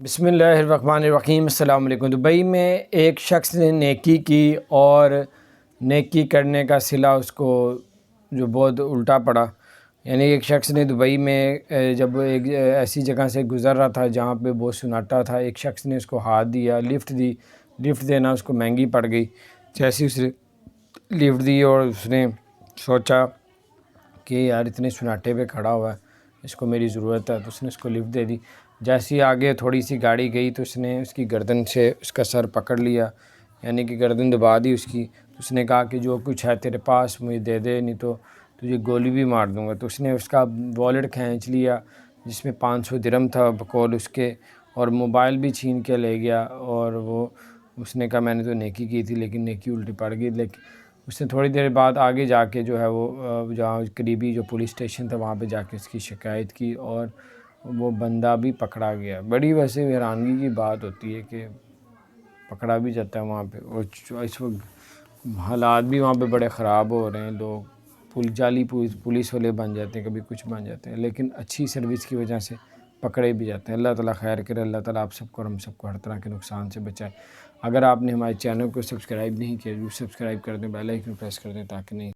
بسم اللہ الرحمن الرحیم۔ السلام علیکم۔ دبئی میں ایک شخص نے نیکی کی اور نیکی کرنے کا صلہ اس کو جو بہت الٹا پڑا۔ یعنی ایک شخص نے دبئی میں جب ایک ایسی جگہ سے گزر رہا تھا جہاں پہ بہت سناٹا تھا، ایک شخص نے اس کو ہاتھ دیا، لفٹ دی۔ لفٹ دینا اس کو مہنگی پڑ گئی۔ جیسے اس نے لفٹ دی اور اس نے سوچا کہ یار اتنے سناٹے پہ کھڑا ہوا ہے، اس کو میری ضرورت ہے، تو اس نے اس کو لفٹ دے دی۔ جیسے ہی آگے تھوڑی سی گاڑی گئی تو اس نے اس کی گردن سے اس کا سر پکڑ لیا، یعنی کہ گردن دبا دی اس کی۔ تو اس نے کہا کہ جو کچھ ہے تیرے پاس مجھے دے دے، نہیں تو تجھے گولی بھی مار دوں گا۔ تو اس نے اس کا والیٹ کھینچ لیا جس میں 500 درہم تھا بقول اس کے، اور موبائل بھی چھین کے لے گیا۔ اور وہ اس نے کہا میں نے تو نیکی کی تھی لیکن نیکی الٹی پڑ گئی۔ لیکن اس نے تھوڑی دیر بعد آگے جا کے جو ہے وہ جہاں قریبی جو پولیس اسٹیشن تھا وہاں پہ جا کے اس کی شکایت کی اور وہ بندہ بھی پکڑا گیا۔ بڑی ویسے حیرانگی کی بات ہوتی ہے کہ پکڑا بھی جاتا ہے وہاں پہ، اور اس وقت حالات بھی وہاں پہ بڑے خراب ہو رہے ہیں، لوگ جعلی پولیس والے بن جاتے ہیں، کبھی کچھ بن جاتے ہیں، لیکن اچھی سروس کی وجہ سے پکڑے بھی جاتے ہیں۔ اللہ تعالیٰ خیر کرے، اللہ تعالیٰ آپ سب کو اور ہم سب کو ہر طرح کے نقصان سے بچائے۔ اگر آپ نے ہمارے چینل کو سبسکرائب نہیں کیا، سبسکرائب کر دیں، بیل آئیکن پریس کر دیں تاکہ نہیں